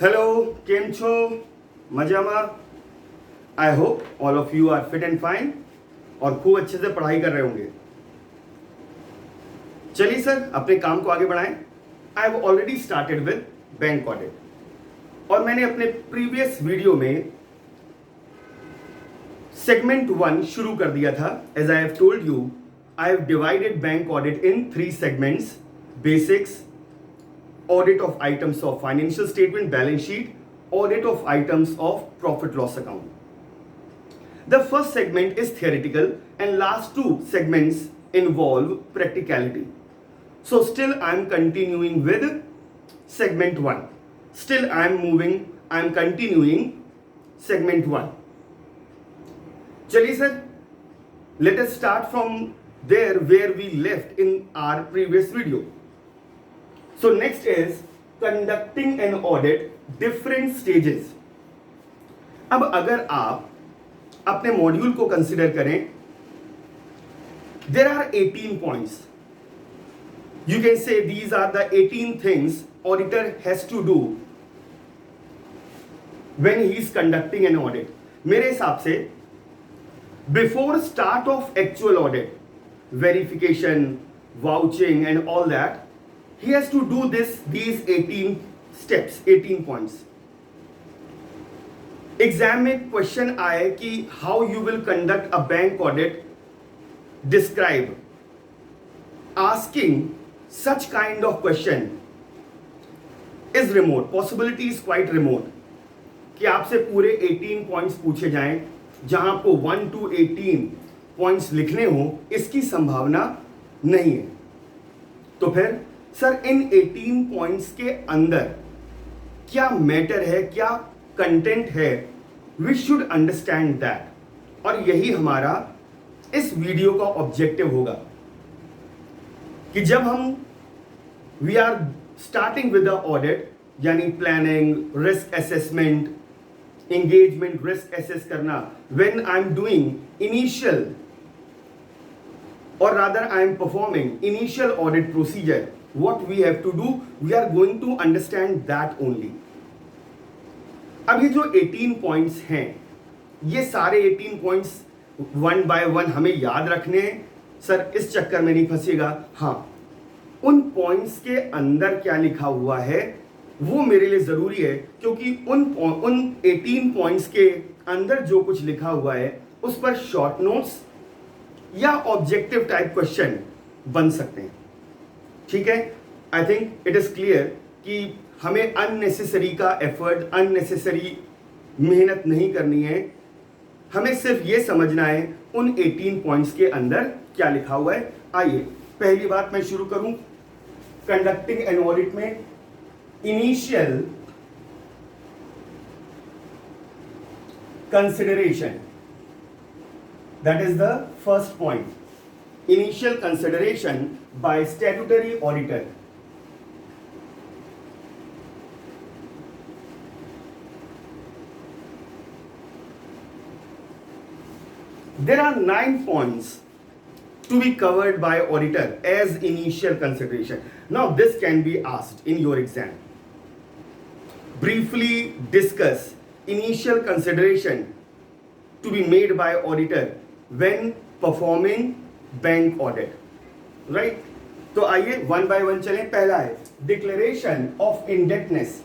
Hello, केम छो? मजामा? I hope all of you are fit and fine और खूब अच्छे से पढ़ाई कर रहे होंगे। चलिए सर, अपने काम को आगे बढ़ाएं। आई have already started with bank audit और मैंने अपने प्रीवियस वीडियो में सेगमेंट 1 शुरू कर दिया था। As I have told you, I have divided bank audit in 3 segments: basics, audit of items of financial statement, balance sheet, audit of items of profit loss account. The first segment is theoretical and last 2 segments involve practicality. So still I am continuing with segment 1. Still I am continuing segment 1. चलिए sir, let us start from there where we left in our previous video. So next is conducting an audit, different stages. अब अगर आप अपने module को consider करें, there are 18 points. You can say these are the 18 things auditor has to do when he is conducting an audit. मेरे हिसाब से before start of actual audit, verification, vouching and all that, he has to do these 18 steps, 18 points. Exam में question आए कि how you will conduct a bank audit, describe, asking such kind of question is remote, possibility is quite remote कि आपसे पूरे 18 points पूछे जाएं जहां आपको 1 to 18 पॉइंट्स लिखने हो, इसकी संभावना नहीं है। तो फिर सर इन 18 पॉइंट्स के अंदर क्या मैटर है, क्या कंटेंट है, वी शुड अंडरस्टैंड दैट। और यही हमारा इस वीडियो का ऑब्जेक्टिव होगा कि जब हम we are starting with the audit, यानी planning, risk assessment, engagement, risk assess करना, when I am doing initial or rather I am performing initial audit procedure, what we have to do, we are going to understand that only. अब ये जो 18 points हैं, ये सारे 18 points 1 by 1 हमें याद रखने हैं। सर इस चक्कर में नहीं फंसेगा। हाँ, उन पॉइंट्स के अंदर क्या लिखा हुआ है वो मेरे लिए जरूरी है, क्योंकि उन 18 पॉइंट्स के अंदर जो कुछ लिखा हुआ है उस पर शॉर्ट नोट्स या ऑब्जेक्टिव टाइप क्वेश्चन बन सकते हैं। ठीक है, I think it is clear कि हमें अननेसेसरी का एफर्ट, अननेसेसरी मेहनत नहीं करनी है। हमें सिर्फ ये समझना है उन 18 पॉइंट्स के अंदर क्या लिखा हुआ है। आइए पहली बात मैं शुरू करूं कंडक्टिंग एन ऑडिट में। Initial consideration, that is the first point. Initial consideration by statutory auditor. There are 9 points to be covered by auditor as initial consideration. Now this can be asked in your exam. Briefly discuss initial consideration to be made by auditor when performing bank audit, right. तो आइए 1 by 1 चलें। पहला है declaration of indebtedness.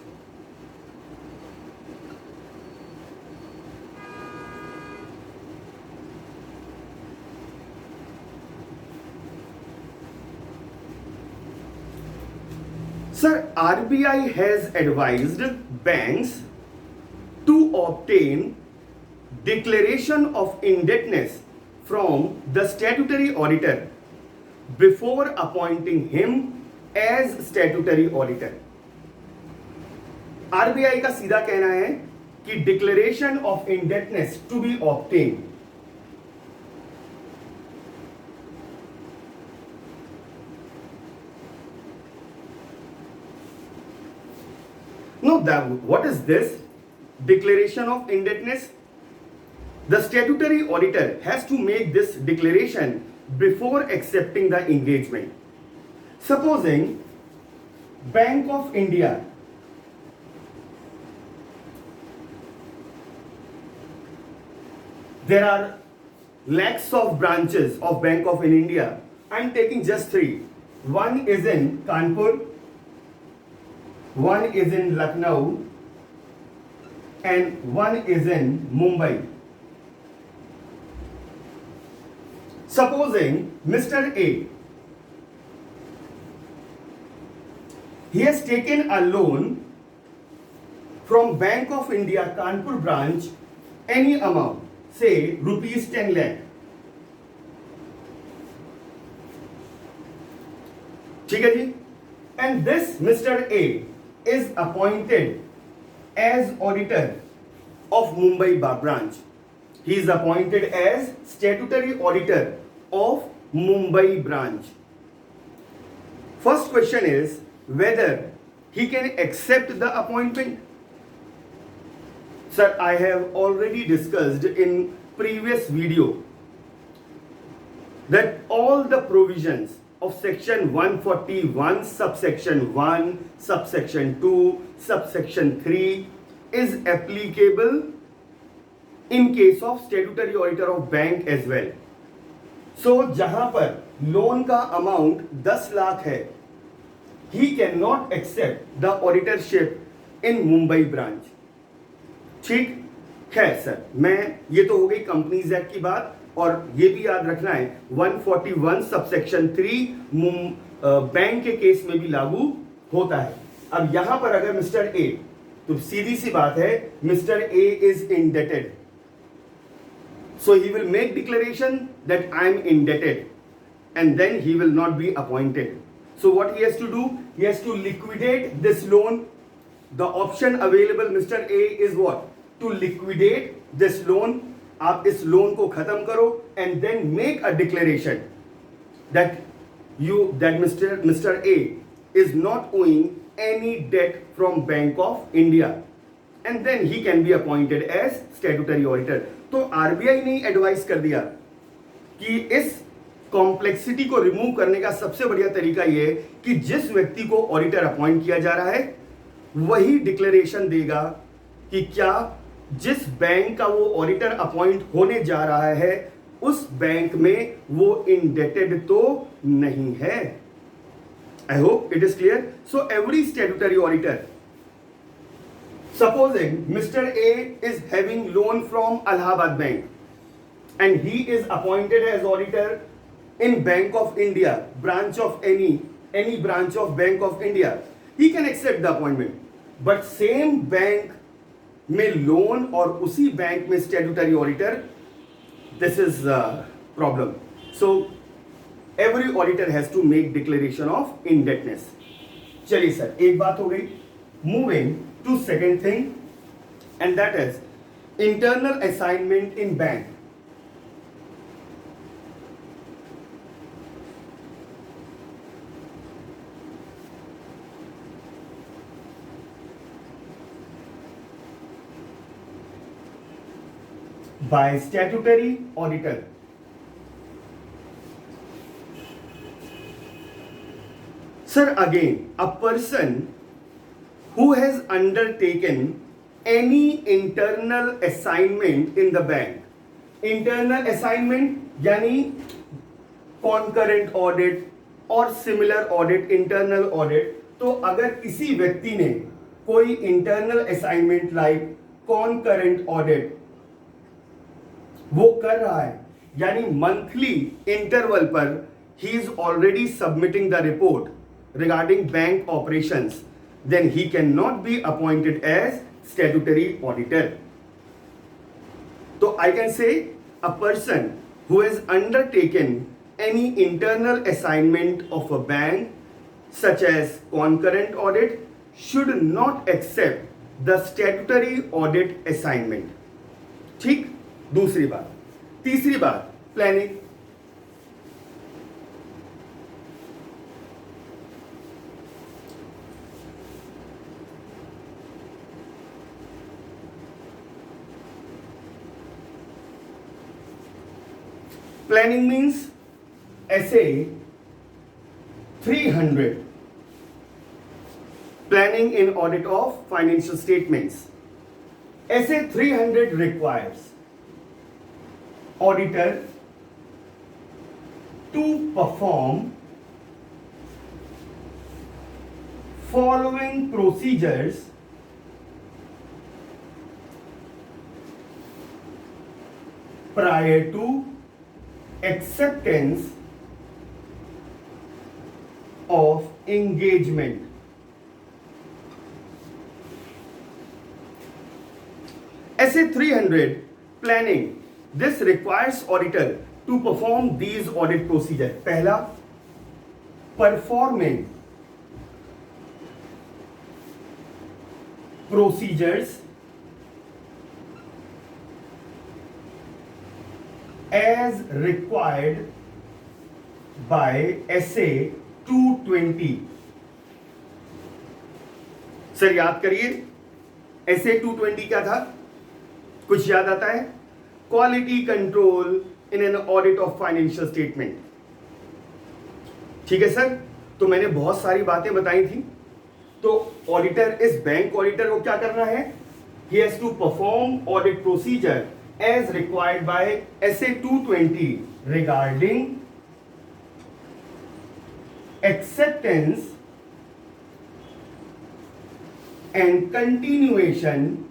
Sir RBI has advised banks to obtain declaration of indebtedness from the statutory auditor before appointing him as statutory auditor. RBI का सीधा कहना है कि declaration of indebtedness to be obtain, know that what is this declaration of indebtedness? The statutory auditor has to make this declaration before accepting the engagement. Supposing Bank of India there are lakhs of branches of Bank of India. I'm taking just three. One is in Kanpur, one is in Lucknow, and one is in Mumbai. Supposing Mr. A, he has taken a loan from Bank of India Kanpur branch, any amount, say rupees 10 lakh. ठीक है जी? And this Mr. A is appointed as auditor of Mumbai branch. He is appointed as statutory auditor of Mumbai branch. First question is whether he can accept the appointment. Sir, I have already discussed in previous video that all the provisions of section 141 subsection 1 subsection 2 subsection 3 is applicable in case of statutory auditor of bank as well. So जहां पर loan का amount 10 lakh है, he cannot accept the auditorship in Mumbai branch. ठीक है sir, मैं ये तो हो गई कंपनीज एक्ट की बात, और ये भी याद रखना है 141 सबसेक्शन 3 बैंक के केस में भी लागू होता है. अब यहां पर अगर मिस्टर ए, तो सीधी सी बात है, mister A is indebted, so he will make declaration that I am indebted, and then he will not be appointed. So what he has to do? He has to liquidate this loan. The option available Mr. A is what? To liquidate this loan. आप इस loan को खत्म करो and then make a declaration that Mr. A is not owing any debt from Bank of India, and then he can be appointed as statutory auditor. तो RBI ने advice कर दिया कि इस कॉम्प्लेक्सिटी को रिमूव करने का सबसे बढ़िया तरीका यह है कि जिस व्यक्ति को ऑडिटर अपॉइंट किया जा रहा है वही डिक्लेरेशन देगा कि क्या जिस बैंक का वो ऑडिटर अपॉइंट होने जा रहा है उस बैंक में वो इंडेटेड तो नहीं है. I hope it is clear. So every statutory auditor, supposing Mr. A is having loan from Allahabad Bank and he is appointed as auditor in Bank of India branch of any branch of Bank of India, he can accept the appointment. But same bank में loan और उसी bank में statutory auditor, this is problem. So every auditor has to make declaration of indebtedness. चलिए sir, एक बात हो गई. Moving to second thing, and that is internal assignment in bank. by statutory auditor. Sir, again, a person who has undertaken any internal assignment in the bank. Internal assignment यानी concurrent audit और similar audit, internal audit. तो अगर किसी व्यक्ति ने कोई internal assignment like concurrent audit वो कर रहा है, यानी मंथली इंटरवल पर he is already submitting the report regarding bank operations, then he can not be appointed as statutory auditor. तो I can say a person who has undertaken any internal assignment of a bank such as concurrent audit should not accept the statutory audit assignment. ठीक. दूसरी बात. तीसरी बात, planning. Planning means ऐसे 300 planning in audit of financial statements. ऐसे 300 requires auditor to perform following procedures prior to acceptance of engagement. SA 300 planning. This requires auditor to perform these audit procedures. पहला, performing procedures as required by SA 220. Sir याद करिए, SA 220 क्या था? कुछ याद आता है? Quality control in an audit of financial statement. ठीक है सर, तो मैंने बहुत सारी बातें बताई थी. तो ऑडिटर, इस बैंक ऑडिटर को क्या करना है? He has to perform audit procedure as required by SA 220 regarding acceptance and continuation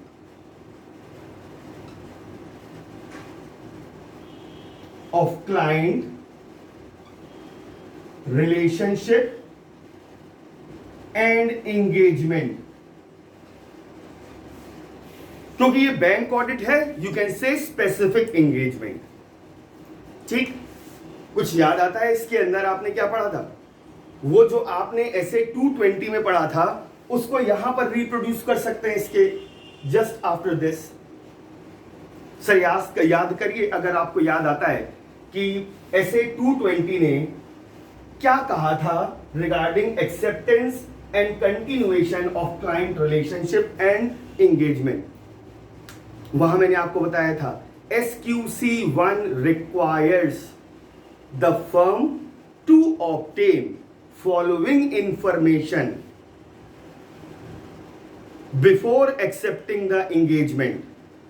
of client relationship and engagement. क्योंकि ये बैंक ऑडिट है, you can say specific engagement. ठीक, कुछ याद आता है इसके अंदर आपने क्या पढ़ा था? वो जो आपने SA 220 में पढ़ा था उसको यहां पर रिप्रोड्यूस कर सकते हैं इसके जस्ट आफ्टर दिस. सर याद करिए, अगर आपको याद आता है कि SA 220 ने क्या कहा था regarding acceptance and continuation of client relationship and engagement. वहां मैंने आपको बताया था SQC1 requires the firm to obtain following information before accepting the engagement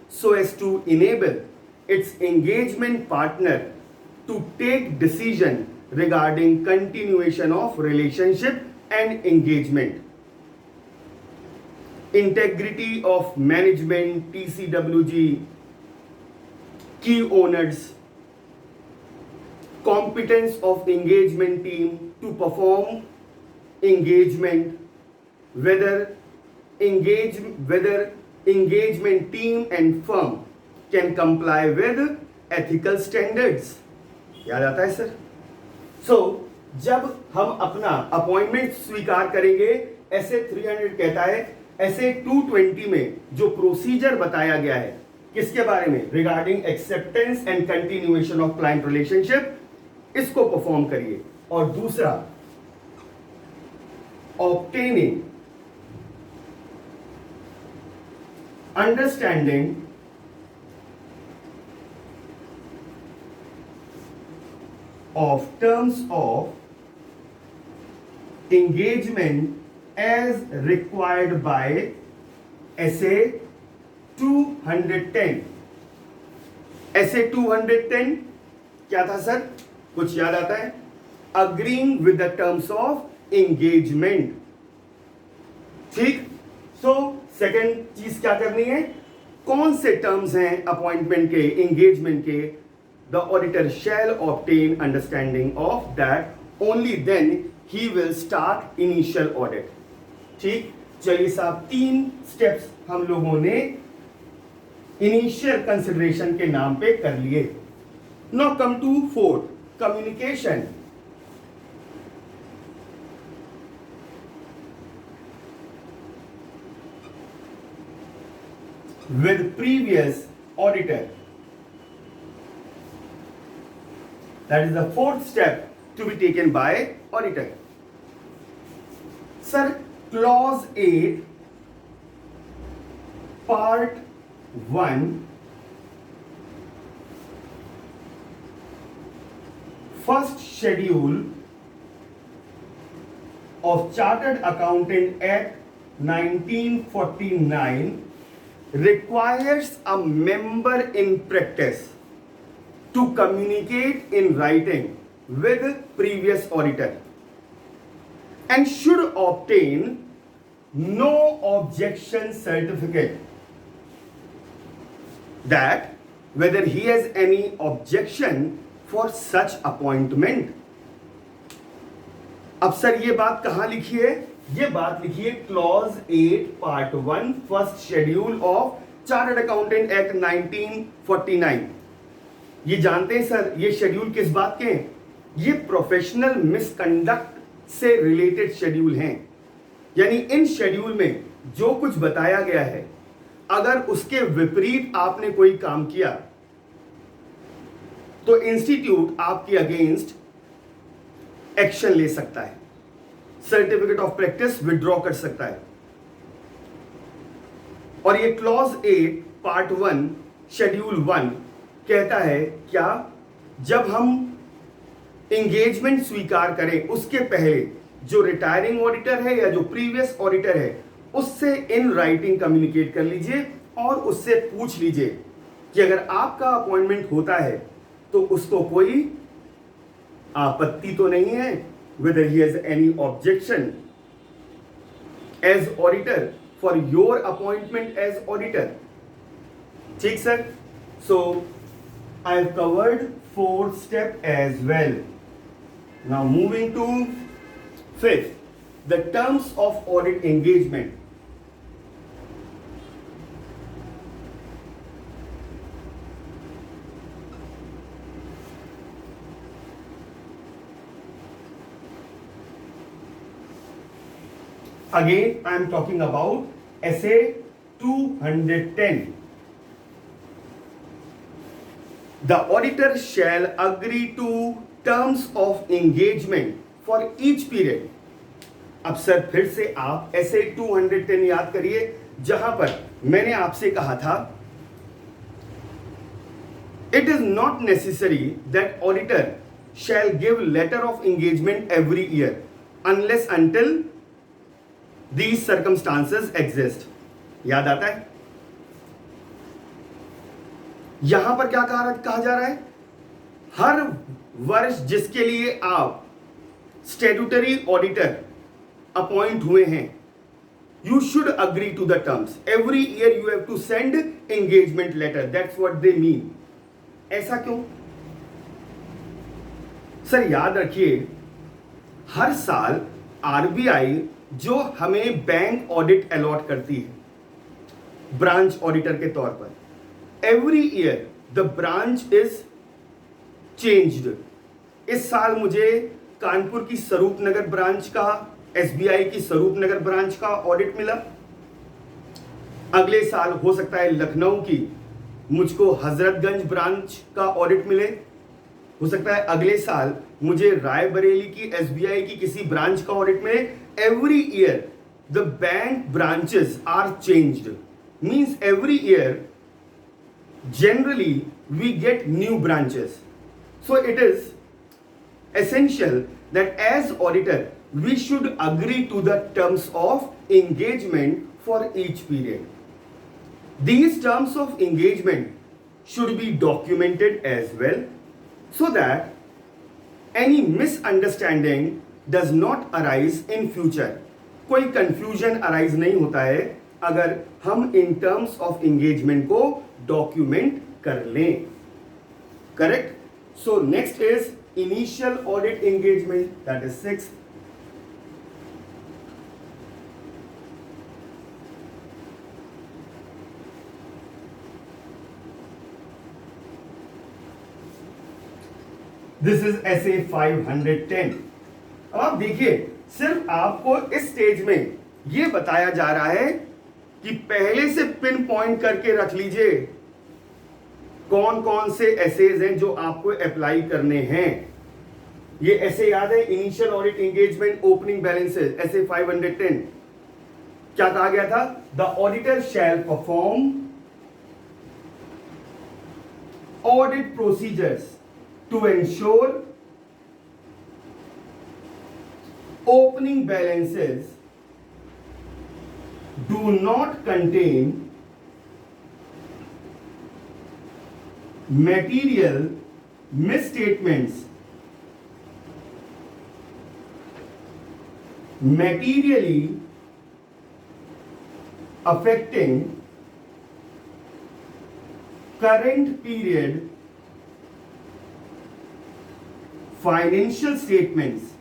so as to enable its engagement partner to take decision regarding continuation of relationship and engagement. Integrity of management, TCWG, key owners, competence of engagement team to perform engagement, whether engagement team and firm can comply with ethical standards. याद आता है sir? So, जब हम अपना appointment स्वीकार करेंगे, SA 300 कहता है SA 220 में जो प्रोसीजर बताया गया है किसके बारे में? Regarding acceptance and continuation of client relationship, इसको परफॉर्म करिए. और दूसरा, obtaining understanding of terms of engagement as required by SA 210. SA 210 क्या था सर? कुछ याद आता है? Agreeing with the terms of engagement. ठीक, सो सेकेंड चीज क्या करनी है? कौन से टर्म्स हैं अपॉइंटमेंट के, एंगेजमेंट के? The auditor shall obtain understanding of that, only then he will start initial audit. ठीक, चलिए साहब, 3 स्टेप्स हम लोगों ने इनिशियल कंसिडरेशन के नाम पे कर लिए. Now come to 4th, communication. With previous auditor. That is the 4th step to be taken by auditor. Sir, clause 8, part 1, first schedule of Chartered Accountant Act 1949 requires a member in practice to to communicate in writing with previous auditor and should obtain no objection certificate, that whether he has any objection for such appointment. अब sir ये बात कहां लिखी है? ये बात लिखी है clause 8 part 1 first schedule of chartered accountant act 1949. ये जानते हैं सर ये शेड्यूल किस बात के हैं? ये प्रोफेशनल मिसकंडक्ट से रिलेटेड शेड्यूल हैं. यानी इन शेड्यूल में जो कुछ बताया गया है, अगर उसके विपरीत आपने कोई काम किया तो इंस्टीट्यूट आपके अगेंस्ट एक्शन ले सकता है, सर्टिफिकेट ऑफ प्रैक्टिस विड्रॉ कर सकता है. और ये क्लॉज 8 पार्ट 1 शेड्यूल 1 कहता है क्या, जब हम एंगेजमेंट स्वीकार करें उसके पहले जो रिटायरिंग ऑडिटर है या जो प्रीवियस ऑडिटर है उससे इन राइटिंग कम्युनिकेट कर लीजिए और उससे पूछ लीजिए कि अगर आपका अपॉइंटमेंट होता है तो उसको कोई आपत्ति तो नहीं है, whether he has any objection as auditor for your appointment as auditor. ठीक sir? So I have covered 4th step as well. Now moving to 5th, the terms of audit engagement. Again, I am talking about SA 210. The auditor shall agree to terms of engagement for each period. अब sir फिर से आप SA 210 याद करिए, जहां पर मैंने आपसे कहा था it is not necessary that auditor shall give letter of engagement every year unless until these circumstances exist. याद आता है? यहां पर क्या कहा जा रहा है? हर वर्ष जिसके लिए आप स्टैट्यूटरी ऑडिटर अपॉइंट हुए हैं, you should agree to the terms. Every year you have to send engagement letter. That's what they mean. ऐसा क्यों? सर याद रखिए, हर साल आरबीआई जो हमें बैंक ऑडिट अलॉट करती है ब्रांच ऑडिटर के तौर पर, every year the branch is changed. इस साल मुझे कानपुर की स्वरूप नगर ब्रांच का, एसबीआई की स्वरूप नगर ब्रांच का ऑडिट मिला. अगले साल हो सकता है लखनऊ की मुझको हजरतगंज ब्रांच का ऑडिट मिले. हो सकता है अगले साल मुझे रायबरेली की एसबीआई की किसी ब्रांच का ऑडिट मिले. Every year the bank branches are changed, means every year generally we get new branches. So it is essential that as auditor we should agree to the terms of engagement for each period. These terms of engagement should be documented as well so that any misunderstanding does not arise in future. कोई confusion arise नहीं होता है अगर हम in terms of engagement को document कर लें. Correct? So next is initial audit engagement, that is 6th. This is SA 510. अब आप देखिए, सिर्फ आपको इस स्टेज में ये बताया जा रहा है कि पहले से पिन पॉइंट करके रख लीजिए कौन कौन से एसेज हैं जो आपको अप्लाई करने हैं. ये ऐसे याद है, initial audit engagement, opening balances, ऐसे 510. क्या कहा गया था? The auditor shall perform audit procedures to ensure opening balances do not contain material misstatements materially affecting current period financial statements.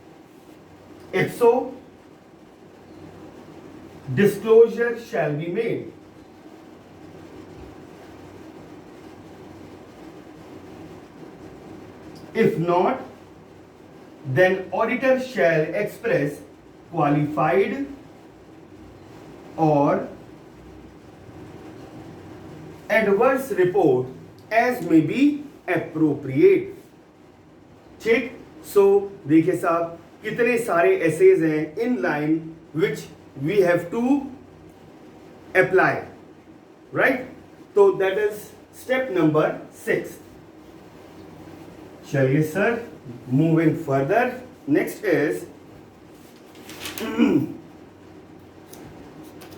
If so, disclosure shall be made. If not, then auditor shall express qualified or adverse report as may be appropriate. ठीक, सो देखिए साहब कितने सारे SAs हैं in line which we have to apply, right? तो that is step number 6. चलिए sir, moving further, next is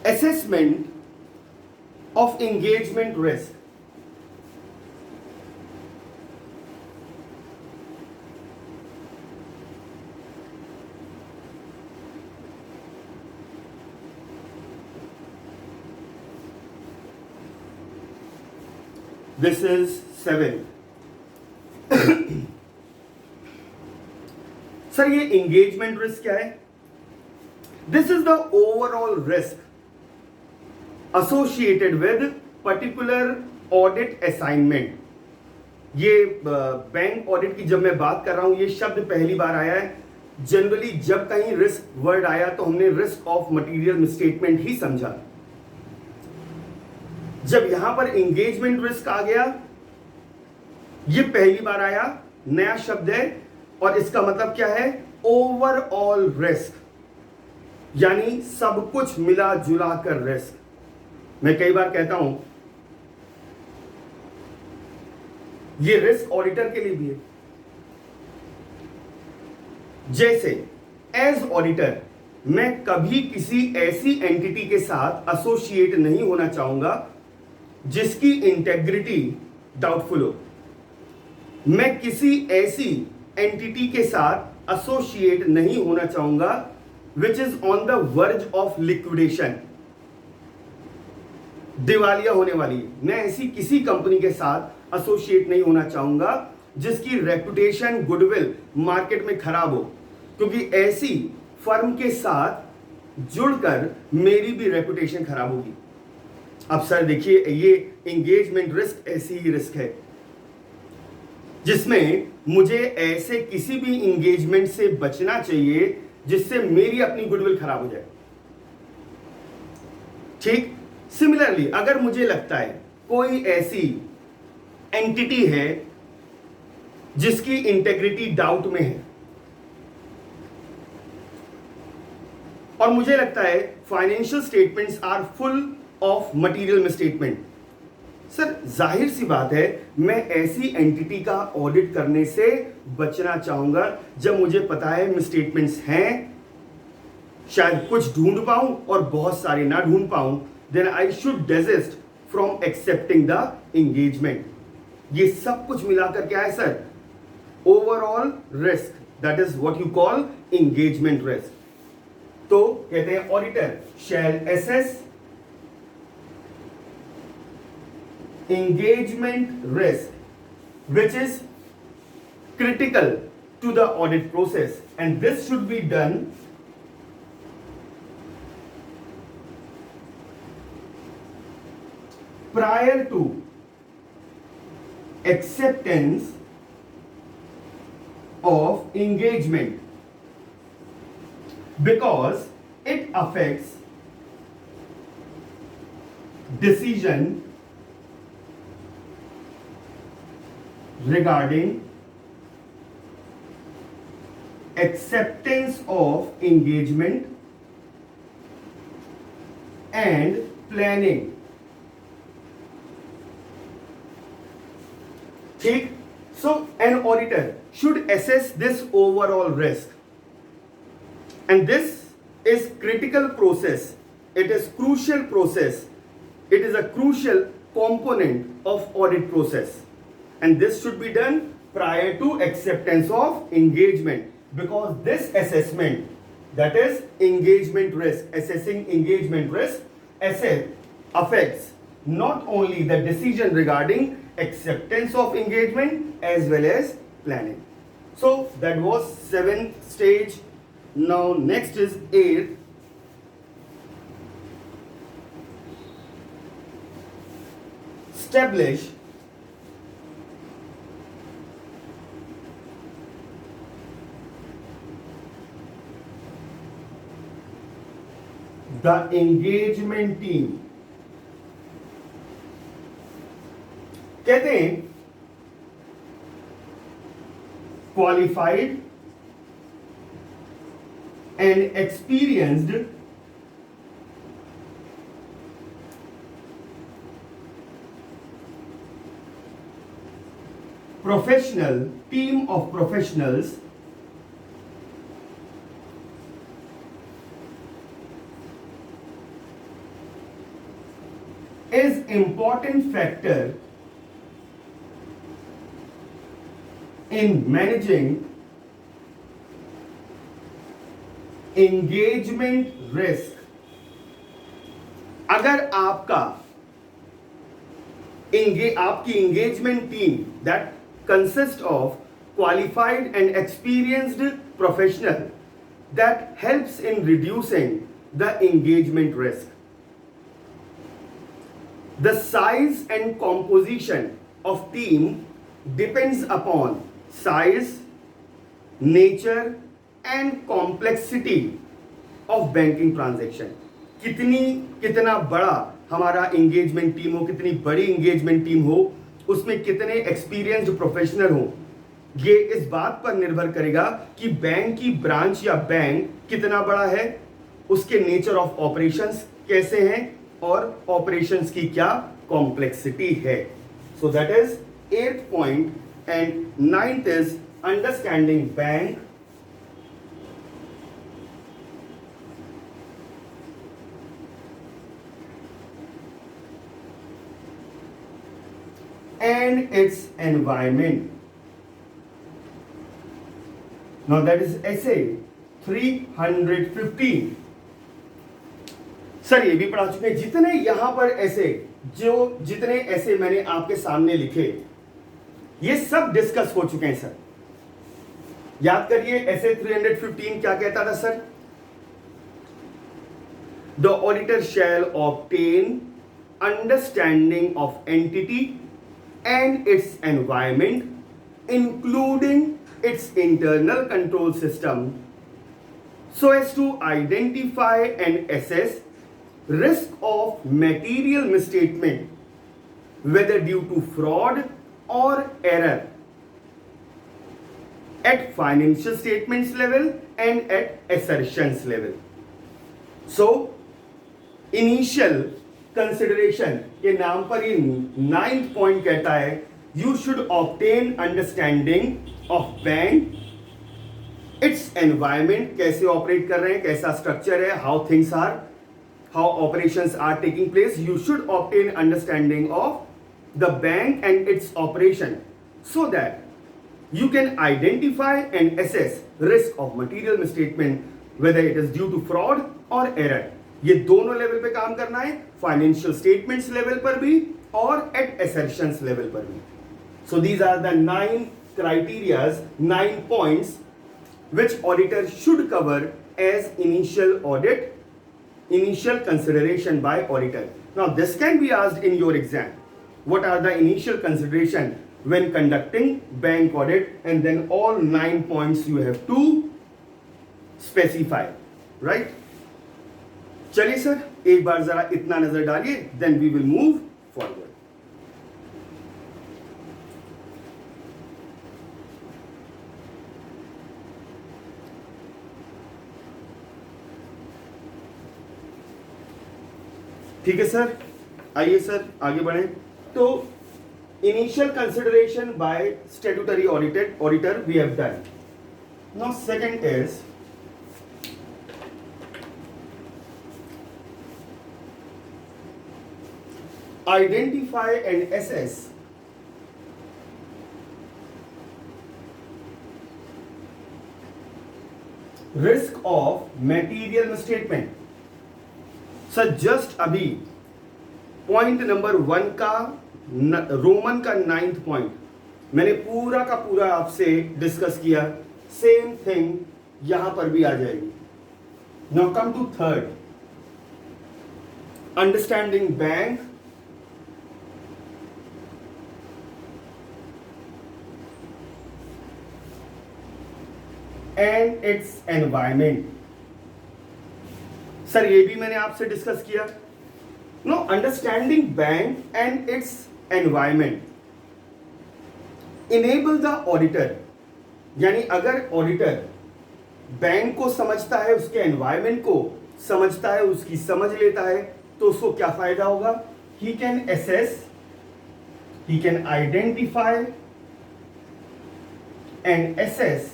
assessment of engagement risk. This is 7. Sir ये engagement risk क्या है? This is the overall risk associated with particular audit assignment. ये bank audit की जब मैं बात कर रहा हूं, ये शब्द पहली बार आया है. जनरली जब कहीं रिस्क वर्ड आया तो हमने रिस्क ऑफ मटेरियल मिसस्टेटमेंट ही समझा. जब यहां पर एंगेजमेंट रिस्क आ गया, ये पहली बार आया, नया शब्द है, और इसका मतलब क्या है? ओवरऑल रिस्क, यानी सब कुछ मिला जुला कर रिस्क. मैं कई बार कहता हूं ये रिस्क ऑडिटर के लिए भी है. जैसे एज ऑडिटर मैं कभी किसी ऐसी एंटिटी के साथ एसोसिएट नहीं होना चाहूंगा जिसकी इंटेग्रिटी डाउटफुल हो. मैं किसी ऐसी एंटिटी के साथ एसोसिएट नहीं होना चाहूंगा which is on the verge of liquidation, दिवालिया होने वाली. मैं ऐसी किसी कंपनी के साथ एसोसिएट नहीं होना चाहूंगा जिसकी रेपुटेशन, गुडविल मार्केट में खराब हो, क्योंकि ऐसी फर्म के साथ जुड़कर मेरी भी रेपुटेशन खराब होगी. अब सर देखिए, ये एंगेजमेंट रिस्क ऐसी ही रिस्क है जिसमें मुझे ऐसे किसी भी एंगेजमेंट से बचना चाहिए जिससे मेरी अपनी गुडविल खराब हो जाए. ठीक, सिमिलरली अगर मुझे लगता है कोई ऐसी एंटिटी है जिसकी इंटेग्रिटी डाउट में है और मुझे लगता है financial statements are full of material misstatement, sir जाहिर सी बात है मैं ऐसी एंटिटी का ऑडिट करने से बचना चाहूंगा जब मुझे पता है मिसस्टेटमेंट्स हैं, शायद कुछ ढूंढ पाऊं और बहुत सारे ना ढूंढ पाऊं, then I should desist from accepting the engagement. ये सब कुछ मिलाकर क्या है sir? Overall risk, that is what you call engagement risk. तो कहते हैं auditor shall assess engagement risk which is critical to the audit process, and this should be done prior to acceptance of engagement because it affects decision regarding acceptance of engagement and planning. ठीक, so an auditor should assess this overall risk, and this is critical process. It is crucial process. It is a crucial component of audit process. And this should be done prior to acceptance of engagement, because this assessment, that is engagement risk, assessing engagement risk, affects not only the decision regarding acceptance of engagement as well as planning. So that was 7th stage. Now next is 8th. Establish the engagement team. कहते हैं qualified and experienced professional team of professionals is important factor in managing engagement risk. अगर आपकी engagement team that consists of qualified and experienced professional that helps in reducing the engagement risk. The size and composition of team depends upon size, nature and complexity of banking transaction. कितना बड़ा हमारा engagement team हो, कितनी बड़ी engagement team हो, उसमें कितने experienced professional हो, ये इस बात पर निर्भर करेगा कि बैंक की ब्रांच या बैंक कितना बड़ा है, उसके नेचर ऑफ ऑपरेशंस कैसे हैं और ऑपरेशंस की क्या कॉम्प्लेक्सिटी है. So that is 8th point, and 9th is understanding bank and its environment. Now that is essay 315. Sir ये भी पढ़ा चुके हैं. जितने यहां पर जितने ऐसे मैंने आपके सामने लिखे, ये सब डिस्कस हो चुके हैं सर. याद करिए ऐसे 315 क्या कहता था sir? The auditor shell obtain understanding of entity and its environment, including its internal control system, so as to identify and assess risk of material misstatement, whether due to fraud or error, at financial statements level and at assertions level. So, initial consideration के नाम पर ये 9th point कहता है you should obtain understanding of bank, its environment, कैसे operate कर रहे हैं, कैसा स्ट्रक्चर है, how things are, how operations are taking place. You should obtain understanding of the bank and its operation so that you can identify and assess risk of material misstatement whether it is due to fraud और error. ये दोनों level पे काम करना है, financial statements level पर भी और एट असर्शंस लेवल पर भी. So these are the 9 criterias, 9 points which auditor should cover as initial audit, initial consideration by auditor. Now this can be asked in your exam. What are the initial consideration when conducting bank audit? And then all 9 points you have to specify, right? चलिए sir एक बार जरा इतना नजर डालिए, then we will move forward. ठीक है sir, आइए सर आगे बढ़ें. तो initial consideration by statutory auditor we have done. Now second is identify and assess risk of material statement. Sir just अभी पॉइंट नंबर 1 का रोमन का 9th पॉइंट मैंने पूरा का पूरा आपसे डिस्कस किया, सेम थिंग यहां पर भी आ जाएगी। Now come to third, understanding bank and its environment. Sir ये भी मैंने आपसे डिस्कस किया। No, understanding bank and its environment enable the auditor, यानी अगर ऑडिटर बैंक को समझता है, उसके एनवायरमेंट को समझता है, उसकी समझ लेता है, तो उसको क्या फायदा होगा? He can assess, he can identify and assess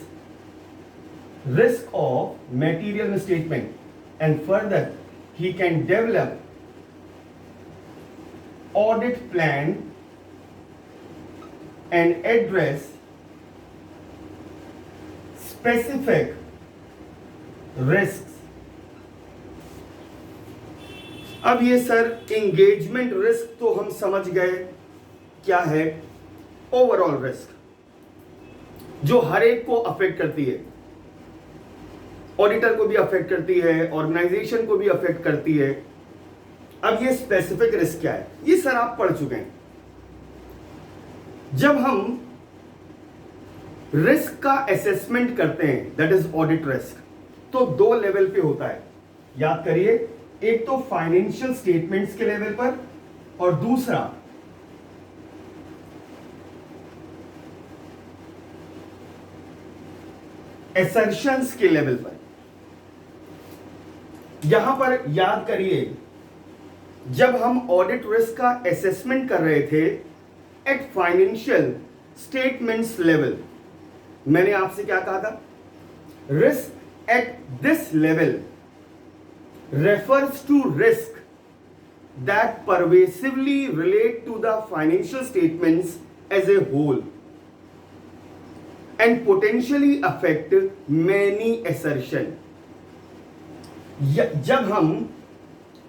risk of material misstatement, and further he can develop audit plan and address specific risks। अब ये सर एंगेजमेंट रिस्क तो हम समझ गए क्या है, ओवरऑल रिस्क जो हर एक को अफेक्ट करती है, ऑडिटर को भी अफेक्ट करती है, ऑर्गेनाइजेशन को भी अफेक्ट करती है। अब ये स्पेसिफिक रिस्क क्या है, ये सर आप पढ़ चुके हैं। जब हम रिस्क का असेसमेंट करते हैं, दैट इज ऑडिट रिस्क, तो 2 लेवल पे होता है, याद करिए। एक तो फाइनेंशियल स्टेटमेंट्स के लेवल पर, और दूसरा असर्शंस के लेवल पर। यहां पर याद करिए, जब हम ऑडिट रिस्क का असेसमेंट कर रहे थे एट फाइनेंशियल स्टेटमेंट्स लेवल, मैंने आपसे क्या कहा था? Risk at this level refers to risk that pervasively relate to the financial statements as a whole and potentially affect many assertion। जब हम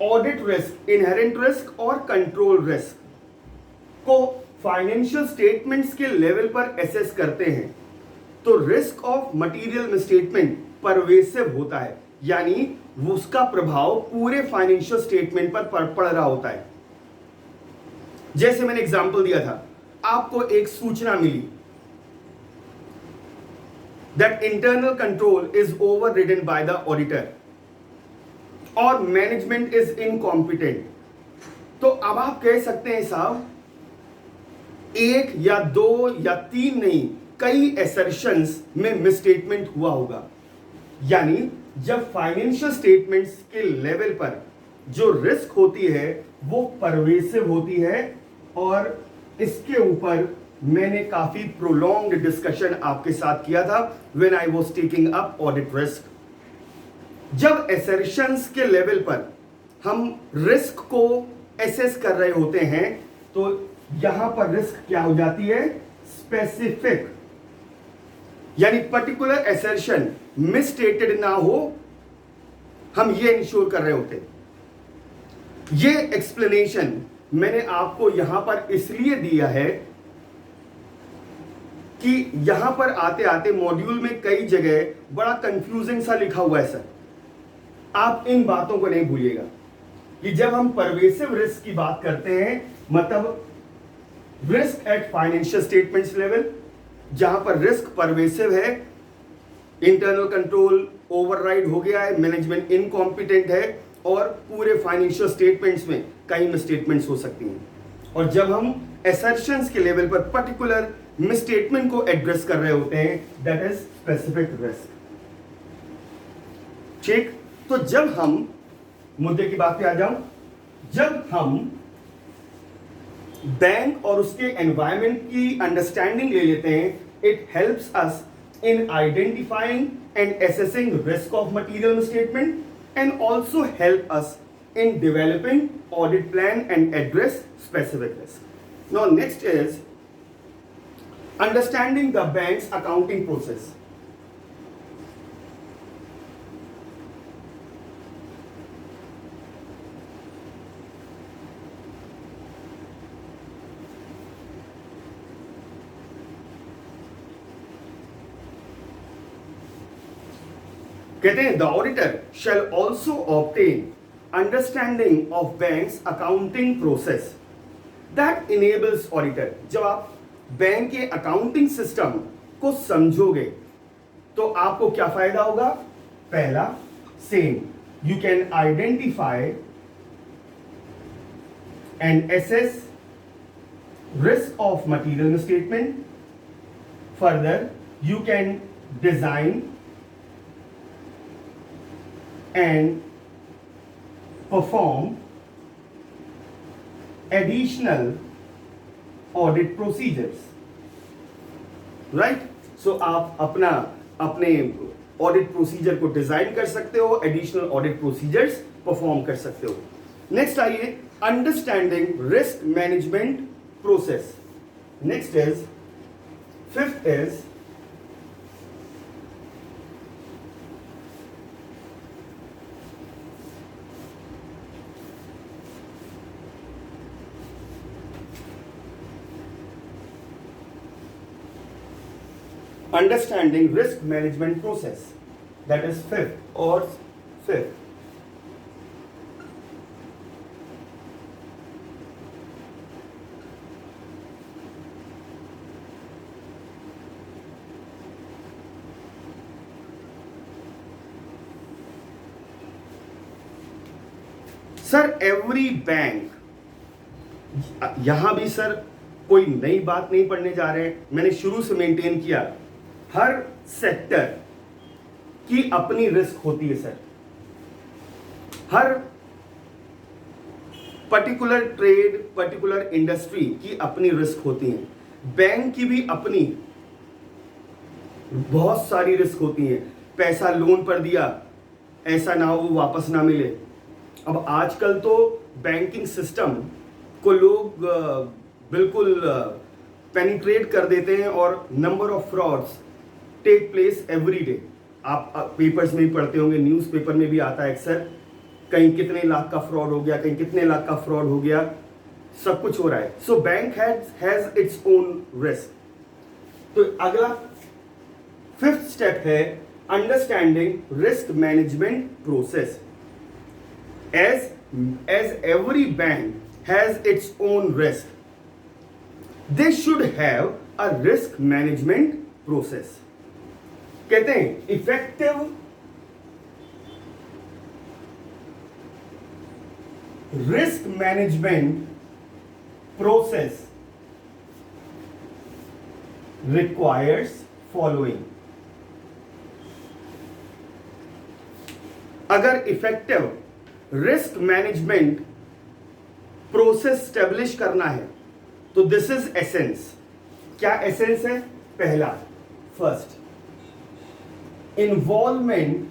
ऑडिट रिस्क, इनहेरेंट रिस्क और कंट्रोल रिस्क को financial statements के लेवल पर assess करते हैं, तो risk of material misstatement pervasive होता है, यानी उसका प्रभाव पूरे फाइनेंशियल स्टेटमेंट पर पड़ रहा होता है। जैसे मैंने एग्जांपल दिया था, आपको एक सूचना मिली that internal control is overridden by the auditor और मैनेजमेंट इज इनकॉम्पिटेंट, तो अब आप कह सकते हैं साहब 1 या 2 या 3 नहीं, कई असर्शंस में मिसस्टेटमेंट हुआ होगा। यानी जब फाइनेंशियल स्टेटमेंट्स के लेवल पर जो रिस्क होती है वो परवेसिव होती है, और इसके ऊपर मैंने काफी प्रोलॉन्ग्ड डिस्कशन आपके साथ किया था when I was taking up audit risk. जब असर्शंस के लेवल पर हम रिस्क को एसेस कर रहे होते हैं, तो यहां पर रिस्क क्या हो जाती है? स्पेसिफिक, यानी पर्टिकुलर असर्शन मिसस्टेटेड ना हो, हम ये इंश्योर कर रहे होते। ये एक्सप्लेनेशन मैंने आपको यहां पर इसलिए दिया है कि यहां पर आते आते मॉड्यूल में कई जगह बड़ा कंफ्यूजिंग सा लिखा हुआ है। सर आप इन बातों को नहीं भूलिएगा कि जब हम परवेसिव रिस्क की बात करते हैं, मतलब risk at financial statements level, जहां पर रिस्क परवेसिव है, इंटरनल कंट्रोल ओवरराइड हो गया है, मैनेजमेंट इनकॉम्पिटेंट है, और पूरे फाइनेंशियल स्टेटमेंट्स में कई मिसस्टेटमेंट्स हो सकती हैं। और जब हम असर्शंस के लेवल पर पर्टिकुलर मिसस्टेटमेंट को एड्रेस कर रहे होते हैं, दैट इज स्पेसिफिक रिस्क। ठीक, तो जब हम मुद्दे की बात पे आ जाऊं, जब हम बैंक और उसके एनवायरनमेंट की अंडरस्टैंडिंग ले लेते हैं, it helps us in identifying and assessing risk of material misstatement and also help us in developing audit plan and address specific risk. Now next is understanding the bank's accounting process. कहते हैं the auditor shall also obtain understanding of banks accounting process that enables auditor. जब आप bank के accounting system को समझोगे तो आपको क्या फायदा होगा? पहला, same, you can identify and assess risk of material misstatement. Further, you can design and perform additional audit procedures. Right? So आप अपने ऑडिट प्रोसीजर को डिजाइन कर सकते हो, एडिशनल ऑडिट प्रोसीजर्स परफॉर्म कर सकते हो। नेक्स्ट आइए, understanding risk management process. Next is, fifth is understanding risk management process. That is fifth. Sir every bank, यहां भी सर कोई नई बात नहीं पढ़ने जा रहे हैं, मैंने शुरू से मेंटेन किया, हर सेक्टर की अपनी रिस्क होती है सर, हर पर्टिकुलर ट्रेड, पर्टिकुलर इंडस्ट्री की अपनी रिस्क होती है, बैंक की भी अपनी बहुत सारी रिस्क होती है। पैसा लोन पर दिया, ऐसा ना हो वो वापस ना मिले। अब आजकल तो बैंकिंग सिस्टम को लोग बिल्कुल पेनिट्रेट कर देते हैं और number of frauds take place every day. आप पेपर्स में भी पढ़ते होंगे, न्यूज़पेपर में भी आता है अक्सर, कहीं कितने लाख का फ्रॉड हो गया, कहीं कितने लाख का फ्रॉड हो गया, सब कुछ हो रहा है। So bank has its own risk. तो अगला फिफ्थ स्टेप है understanding risk management process. As every bank has its own risk, they should have a risk management process. कहते हैं effective risk management process requires following. अगर effective risk management process establish करना है तो this is essence. क्या essence है? पहला, first, involvement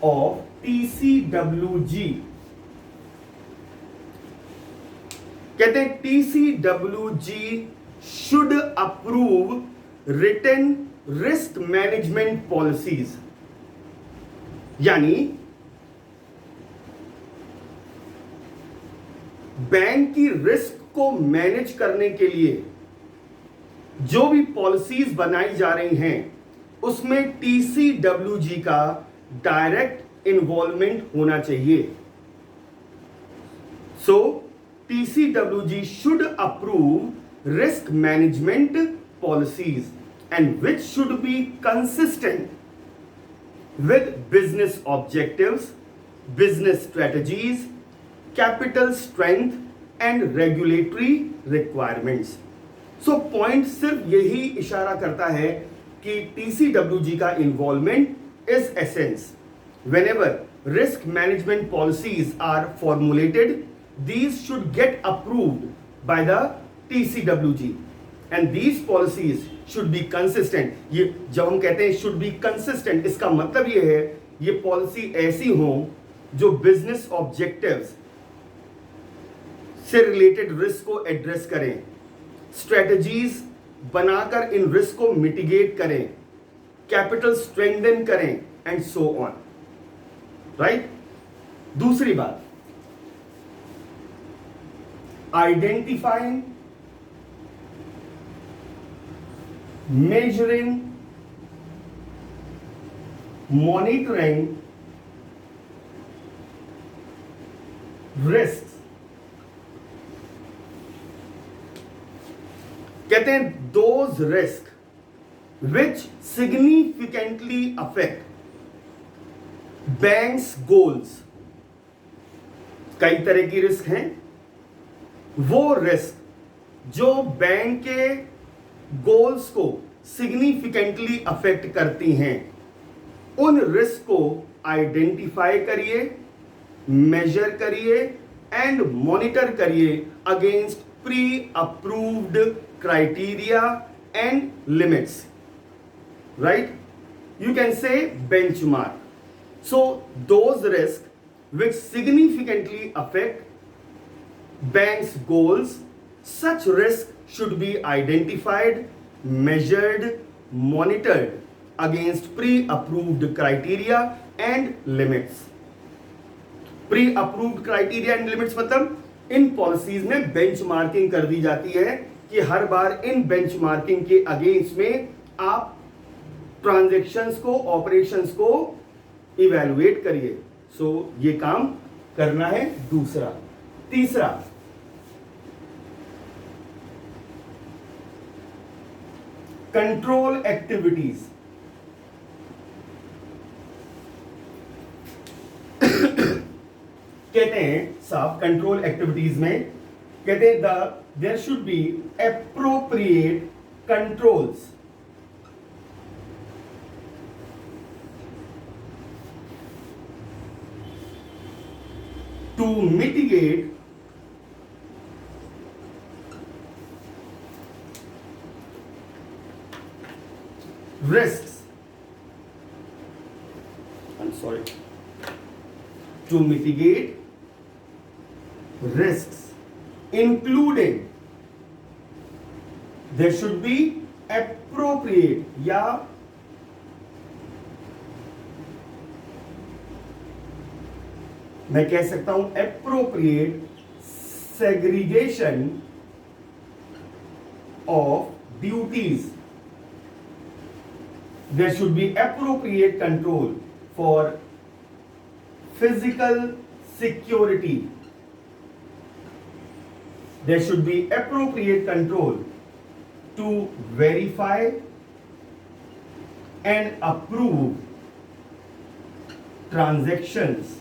of TCWG। कहते हैं TCWG should approve written risk management policies. यानी बैंक की रिस्क को मैनेज करने के लिए जो भी पॉलिसीज बनाई जा रही हैं उसमें TCWG का डायरेक्ट इन्वॉल्वमेंट होना चाहिए। सो TCWG should approve risk management policies and which should be consistent with business objectives, business strategies, capital strength and regulatory requirements. So point सिर्फ यही इशारा करता है कि TCWG का involvement is essence. Whenever risk management policies are formulated, these should get approved by the TCWG and these policies should be consistent. ये जब हम कहते हैं शुड बी कंसिस्टेंट, इसका मतलब ये है ये पॉलिसी ऐसी हो जो बिजनेस ऑब्जेक्टिव्स से रिलेटेड रिस्क को एड्रेस करें, स्ट्रेटजीज बनाकर इन रिस्क को मिटिगेट करें, कैपिटल स्ट्रेंथन करें एंड सो ऑन। राइट? दूसरी बात, आइडेंटिफाइंग, measuring monitoring risks, कहते हैं those risks which significantly affect banks goals. कई तरह की रिस्क हैं, वो रिस्क जो बैंक के गोल्स को सिग्निफिकेंटली अफेक्ट करती हैं, उन रिस्क को आइडेंटिफाई करिए, मेजर करिए एंड मॉनिटर करिए against pre approved criteria and limits, right? You can say benchmark. So those risks which significantly affect bank's goals, such risk should be identified, measured, monitored against pre-approved criteria and limits. Pre-approved criteria and limits मतलब इन policies में benchmarking कर दी जाती है कि हर बार इन benchmarking के against में आप transactions को, ऑपरेशंस को इवैल्यूएट करिए। सो ये काम करना है दूसरा। तीसरा, कंट्रोल एक्टिविटीज। कहते हैं साहब कंट्रोल एक्टिविटीज में कहते हैं there should be appropriate controls to mitigate risks, to mitigate risks, including there should be appropriate या मैं कह सकता हूं appropriate segregation of duties. There should be appropriate control for physical security. There should be appropriate control to verify and approve transactions.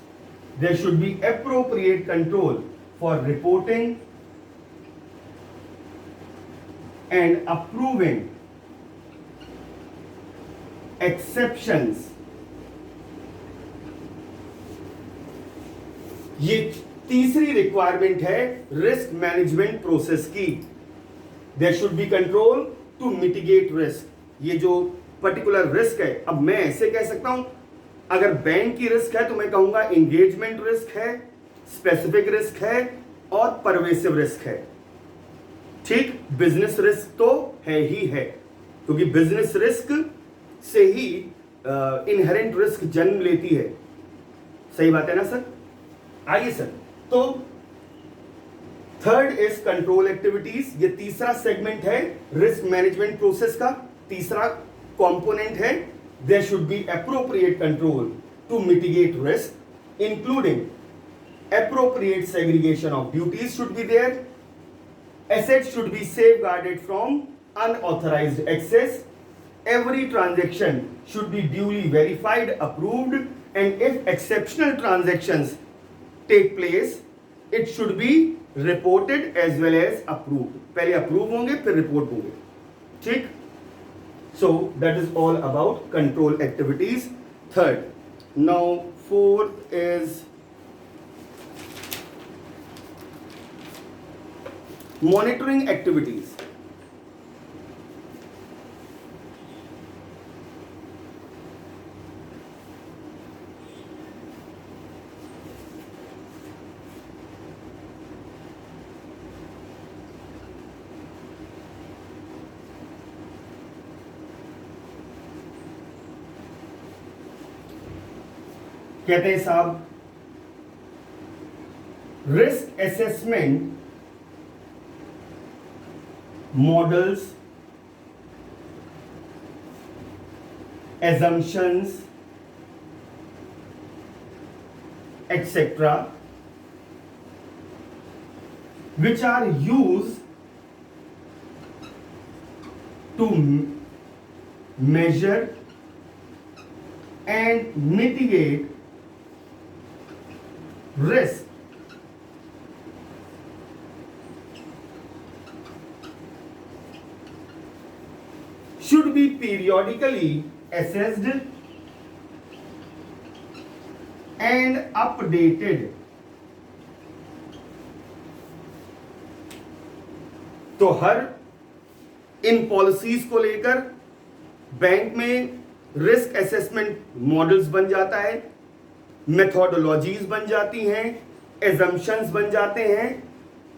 There should be appropriate control for reporting and approving exceptions. ये तीसरी requirement है risk management process की। There should be control to mitigate risk. ये जो particular risk है, अब मैं ऐसे कह सकता हूं, अगर बैंक की रिस्क है तो मैं कहूंगा एंगेजमेंट रिस्क है, स्पेसिफिक रिस्क है और परवेसिव रिस्क है। ठीक, बिजनेस रिस्क तो है ही है, क्योंकि बिजनेस रिस्क से ही इनहेरेंट रिस्क जन्म लेती है। सही बात है ना सर? आइए सर, तो थर्ड इज कंट्रोल एक्टिविटीज। ये तीसरा सेगमेंट है रिस्क मैनेजमेंट प्रोसेस का, तीसरा कंपोनेंट है। There should be appropriate control to mitigate risk, including appropriate segregation of duties should be there. Assets should be safeguarded from unauthorized access. Every transaction should be duly verified, approved, and if exceptional transactions take place, it should be reported as well as approved. पहले approve होंगे फिर report होंगे। ठीक? So that is all about control activities. Third, now fourth is monitoring activities. कहते हैं साहब risk assessment models, assumptions etc., which are used to measure and mitigate risk should be periodically assessed and updated. तो हर इन policies को लेकर bank में risk assessment models बन जाता है, मेथोडोलॉजीज बन जाती हैं, एजम्पशंस बन जाते हैं.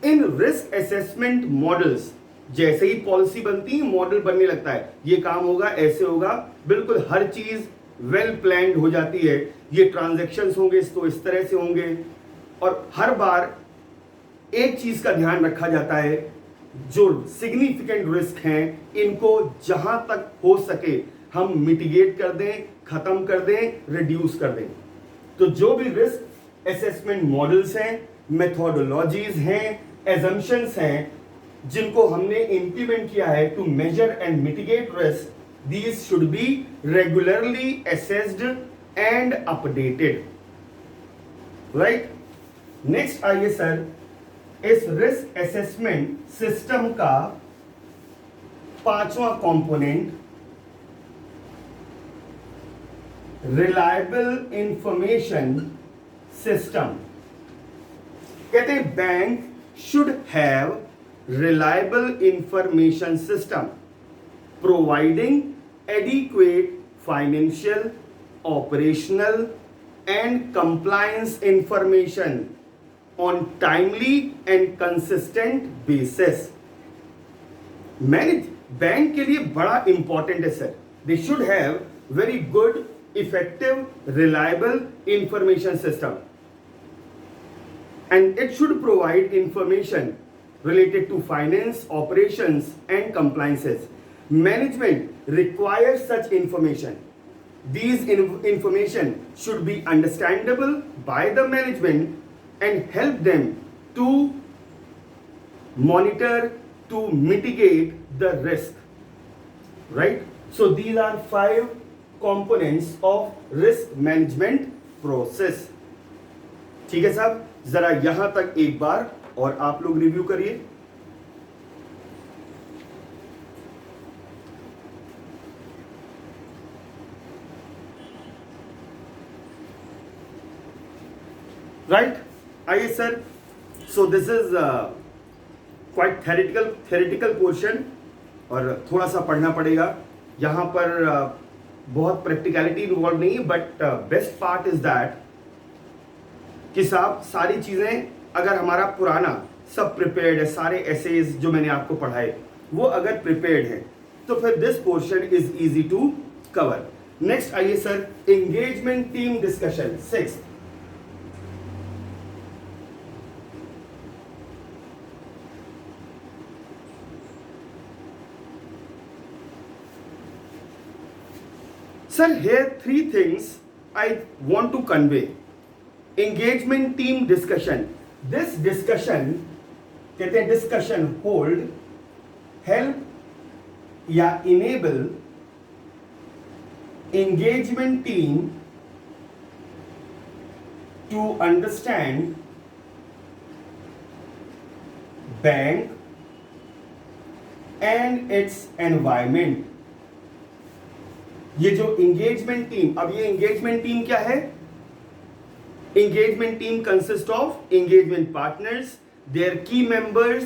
इन रिस्क असेसमेंट मॉडल्स जैसे ही पॉलिसी बनती है, मॉडल बनने लगता है, ये काम होगा, ऐसे होगा, बिल्कुल हर चीज वेल प्लान्ड हो जाती है. ये ट्रांजैक्शंस होंगे तो इस तरह से होंगे, और हर बार एक चीज का ध्यान रखा जाता है, जो सिग्निफिकेंट रिस्क हैं इनको जहां तक हो सके हम मिटिगेट कर दें, खत्म कर दें, रिड्यूस कर दें. तो जो भी रिस्क असेसमेंट मॉडल्स हैं, मेथोडोलॉजीज हैं, एजम्पशंस हैं, जिनको हमने इंप्लीमेंट किया है to measure and mitigate risk, these should be regularly assessed and updated. Right. Next आइए सर, इस रिस्क असेसमेंट सिस्टम का पांचवा कंपोनेंट रिलायबल इंफॉर्मेशन सिस्टम. कहते हैं bank should have reliable information system providing adequate financial, operational and compliance information on timely and consistent basis. Manage bank के लिए बड़ा important है sir. They should have very good, effective, reliable information system, and it should provide information related to finance, operations and compliances. Management requires such information. These information should be understandable by the management and help them to monitor, to mitigate the risk. Right? So these are 5 components of risk management process. ठीक है साहब, जरा यहां तक एक बार और आप लोग रिव्यू करिए. राइट. आइए sir, so this is quite theoretical portion और थोड़ा सा पढ़ना पड़ेगा. यहां पर बहुत प्रैक्टिकलिटी इन्वॉल्व नहीं है, but best part is that कि साहब सारी चीजें अगर हमारा पुराना सब प्रिपेयर्ड है, सारे एसेज जो मैंने आपको पढ़ाए वो अगर प्रिपेयर्ड है, तो फिर this portion is easy to cover. Next आइए sir, engagement team discussion 6. Sir here 3 things I want to convey. Engagement team discussion. This discussion कहते हैं डिस्कशन होल्ड, हेल्प या enable engagement team to understand bank and its environment. ये जो engagement team, अब ये engagement team क्या है? Engagement team consists of engagement partners, their key members,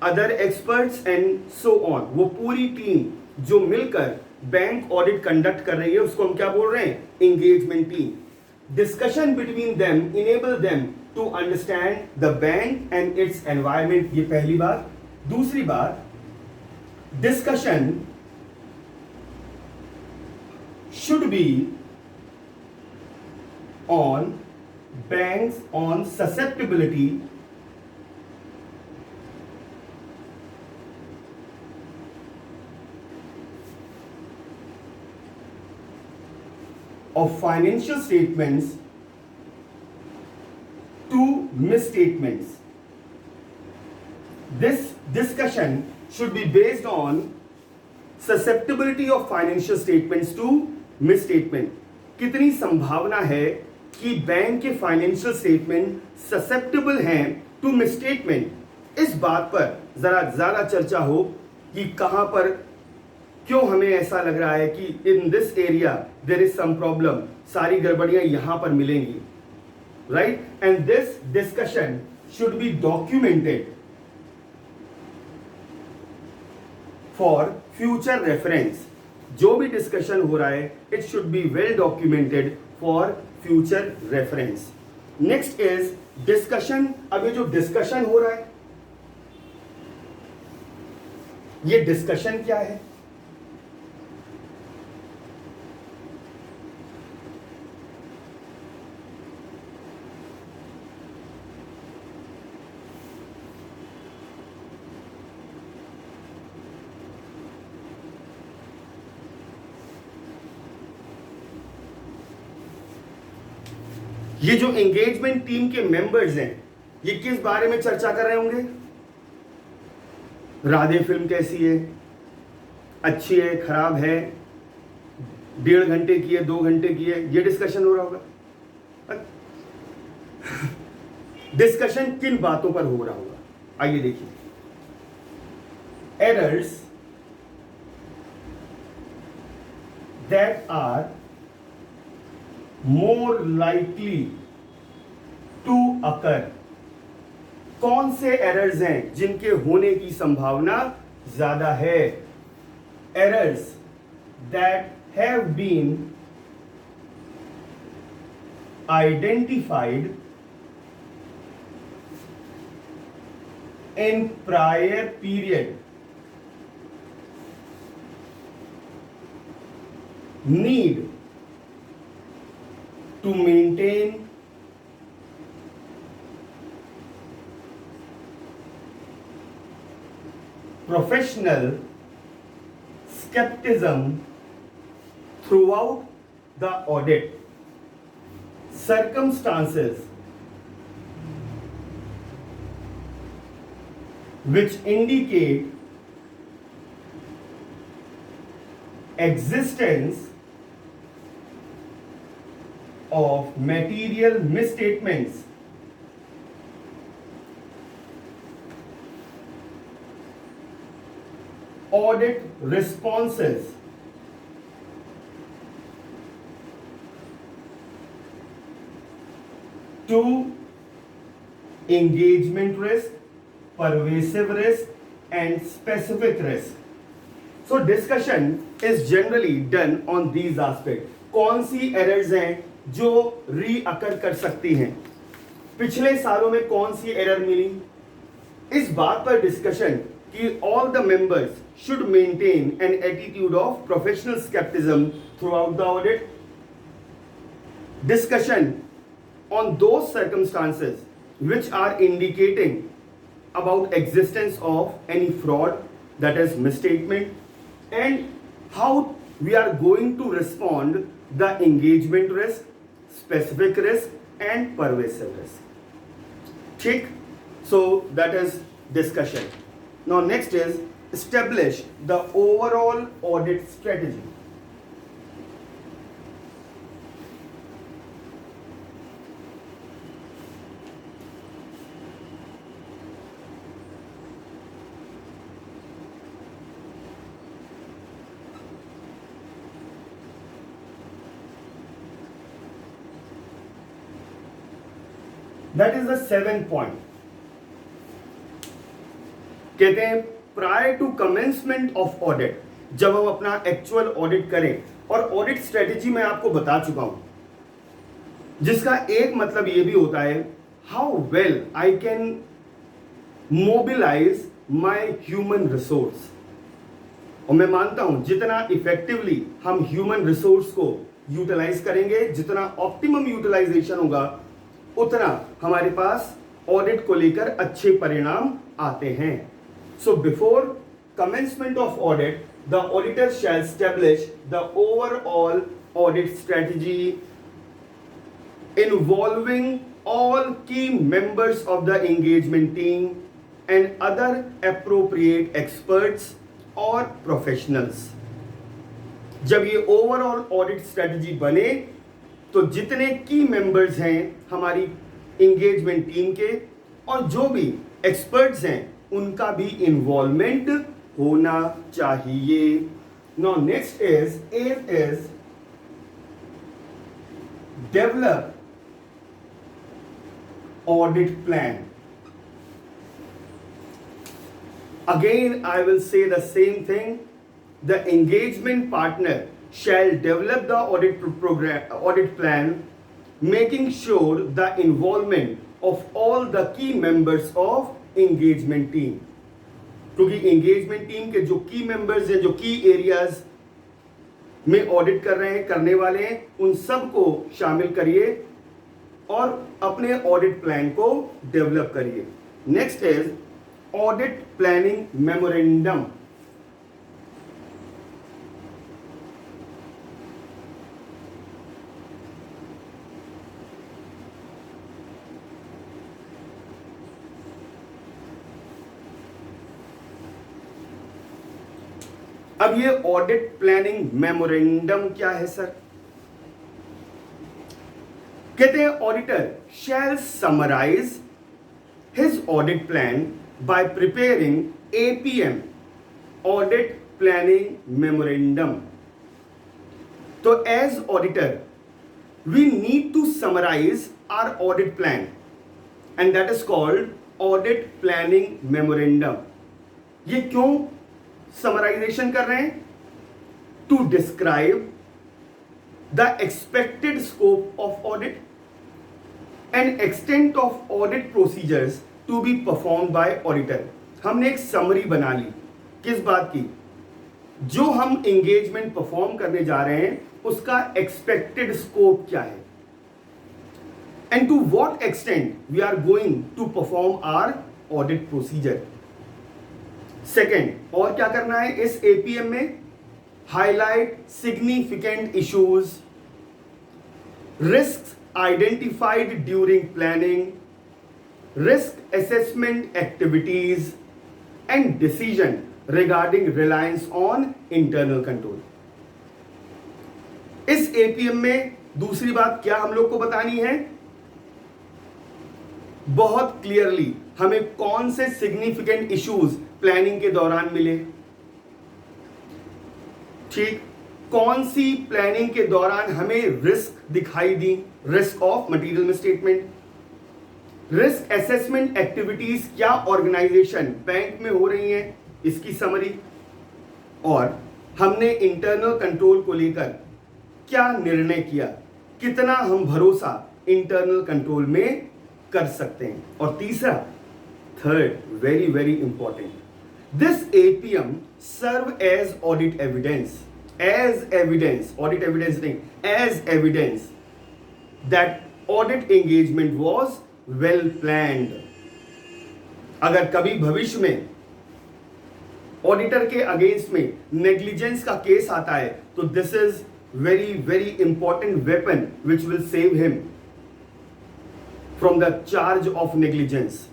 other experts and so on. वो पूरी टीम जो मिलकर बैंक ऑडिट कंडक्ट कर रही है उसको हम क्या बोल रहे हैं? Engagement team. Discussion between them enable them to understand the bank and its environment. ये पहली बात. दूसरी बात, discussion should be on banks on susceptibility of financial statements misstatements. This discussion should be based on susceptibility of financial statements to misstatement. कितनी संभावना है कि bank के फाइनेंशियल स्टेटमेंट ससेप्टेबल हैं टू मिसस्टेटमेंट, इस बात पर जरा ज्यादा चर्चा हो कि कहां पर क्यों हमें ऐसा लग रहा है कि in this area there is some problem, सारी गड़बड़ियां यहां पर मिलेंगी, right? And this discussion should be documented for future reference. जो भी डिस्कशन हो रहा है it should be well documented for future reference. Next is discussion. अब ये जो डिस्कशन हो रहा है, ये डिस्कशन क्या है? ये जो एंगेजमेंट टीम के मेंबर्स हैं, ये किस बारे में चर्चा कर रहे होंगे? राधे फिल्म कैसी है, अच्छी है, खराब है, 1.5 घंटे की है, 2 घंटे की है, ये डिस्कशन हो रहा होगा. डिस्कशन किन बातों पर हो रहा होगा? आइए देखिए. Errors that are more likely to occur. कौन से एरर्स हैं जिनके होने की संभावना ज्यादा है? Errors that have been identified in prior period need to maintain professional skepticism throughout the audit. Circumstances which indicate existence of material misstatements audit responses to engagement risk, pervasive risk and specific risk. So discussion is generally done on these aspects. कौन सी errors हैं जो रीअकर कर सकती हैं? पिछले सालों में कौन सी एरर मिली? इस बात पर डिस्कशन कि all the members should maintain an attitude of professional scepticism throughout the audit. Discussion on those circumstances which are indicating about existence of any fraud, that is misstatement, and how we are going to respond the engagement risk, specific risk and pervasive risk. ठीक? So that is discussion. Now next is establish the overall audit strategy. That is the 7th point. कहते हैं prior to commencement of audit, जब हम अपना actual audit करें, और audit strategy मैं आपको बता चुका हूं, जिसका एक मतलब ये भी होता है how well I can mobilise my human resource. और मैं मानता हूं जितना इफेक्टिवली हम ह्यूमन रिसोर्स को यूटिलाइज करेंगे, जितना ऑप्टिमम यूटिलाइजेशन होगा, उतना हमारे पास ऑडिट को लेकर अच्छे परिणाम आते हैं. So before commencement of audit, the auditor shall establish the overall audit strategy involving all key members of the engagement team and other appropriate experts or professionals. जब ये ओवरऑल ऑडिट स्ट्रेटजी बने तो जितने की मेंबर्स हैं हमारी engagement team के और जो भी एक्सपर्ट्स हैं उनका भी इन्वॉल्वमेंट होना चाहिए. Now next is develop audit plan. Again, I will say the same thing. The engagement partner shall develop the audit plan, making sure the involvement of all the key members of engagement team. क्योंकि engagement team के जो key members हैं, जो key areas में audit कर रहे हैं, करने वाले हैं, उन सबको शामिल करिए और अपने ऑडिट प्लान को डेवलप करिए. Next is audit planning memorandum. अब ये ऑडिट प्लानिंग मेमोरेंडम क्या है सर? कहते हैं auditor shall summarise his audit plan by preparing APM audit planning memorandum. तो as auditor we need to summarise our audit plan and that is called audit planning memorandum. ये क्यों summarisation कर रहे हैं? To describe the expected scope of audit and extent of audit procedures to be performed by auditor. हमने एक summary बना ली. किस बात की? जो हम एंगेजमेंट परफॉर्म करने जा रहे हैं उसका एक्सपेक्टेड स्कोप क्या है and to what extent we are going to perform our audit procedure. Second, और क्या करना है इस एपीएम में? highlight significant issues, risks identified during planning, risk assessment activities, and decision regarding reliance on internal control. इस APM में दूसरी बात क्या हम लोग को बतानी है? बहुत क्लियरली हमें कौन से सिग्निफिकेंट इश्यूज प्लानिंग के दौरान मिले, ठीक, कौन सी प्लानिंग के दौरान हमें रिस्क दिखाई दी, risk of material misstatement, risk assessment activities क्या ऑर्गेनाइजेशन बैंक में हो रही हैं इसकी समरी, और हमने इंटरनल कंट्रोल को लेकर क्या निर्णय किया, कितना हम भरोसा इंटरनल कंट्रोल में कर सकते हैं. और तीसरा, third, very very important, this APM serve as audit evidence, audit evidence नहीं, as evidence that audit engagement was well planned. अगर कभी भविष्य में ऑडिटर के अगेंस्ट में नेग्लिजेंस का केस आता है तो this is very very important weapon which will save him from the charge of negligence.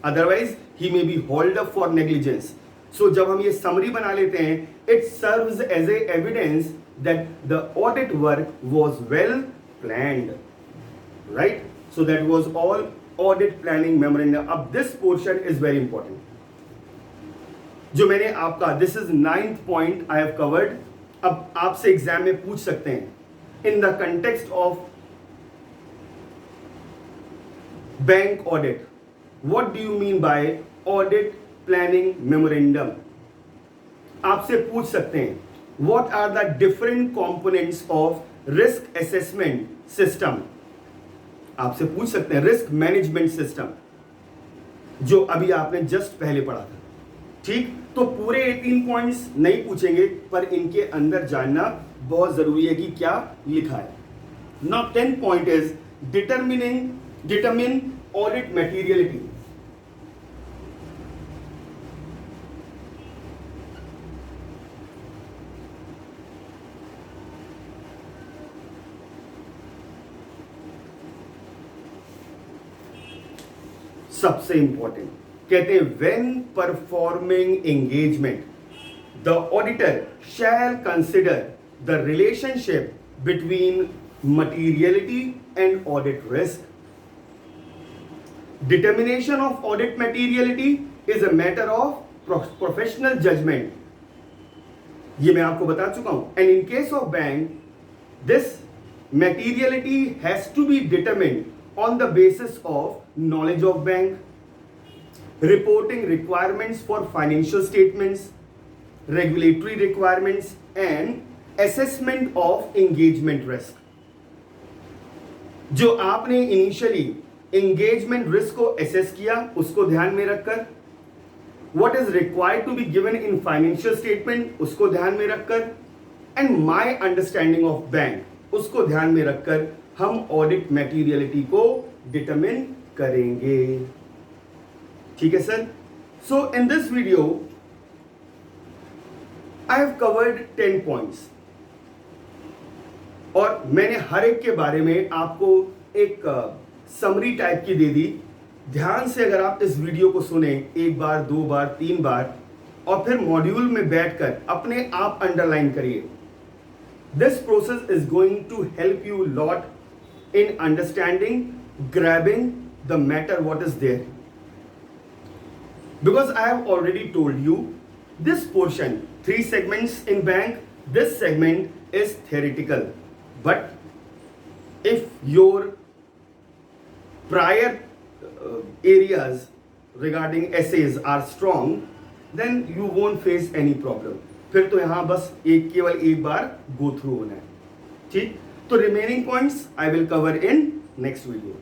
Otherwise he may be hold up for negligence. So जब हम ये समरी बना लेते हैं, it serves as a evidence that the audit work was well planned, right? So that was all audit planning memorandum. अब this portion is very important जो मैंने आपका, this is 9th point I have covered. अब आपसे exam में पूछ सकते हैं in the context of bank audit, what do you mean by audit planning memorandum. आपसे पूछ सकते हैं what are the different components of risk assessment system. आपसे पूछ सकते हैं रिस्क मैनेजमेंट सिस्टम जो अभी आपने जस्ट पहले पढ़ा था, ठीक? तो पूरे 18 पॉइंट्स नहीं पूछेंगे पर इनके अंदर जानना बहुत जरूरी है कि क्या लिखा है. Now 10th point is determine audit materiality. सबसे इंपॉर्टेंट कहते हैं when performing engagement the auditor shell consider the relationship between materiality and audit risk. Determination of audit materiality is a matter of professional judgment. ये मैं आपको बता चुका हूं. And in case of bank, this materiality has to be determined on the basis of knowledge of bank, reporting requirements for financial statements, regulatory requirements, and assessment of engagement risk. जो आपने initially engagement risk को assess किया उसको ध्यान में रखकर, what is required to be given in financial statement उसको ध्यान में रखकर, and my understanding of bank उसको ध्यान में रखकर हम ऑडिट मटेरियलिटी को डिटरमिन करेंगे. ठीक है sir. So in this video I have covered 10 points और मैंने हर एक के बारे में आपको एक समरी टाइप की दे दी. ध्यान से अगर आप इस वीडियो को सुने एक बार, दो बार, तीन बार और फिर मॉड्यूल में बैठकर अपने आप अंडरलाइन करिए. This process is going to help you lot in understanding, grabbing the matter what is there. Because I have already told you this portion 3 segments in bank, this segment is theoretical. But if your prior areas regarding essays are strong, then you won't face any problem. फिर तो यहाँ बस केवल एक बार go through होना है. ठीक. तो remaining points I will cover in next video.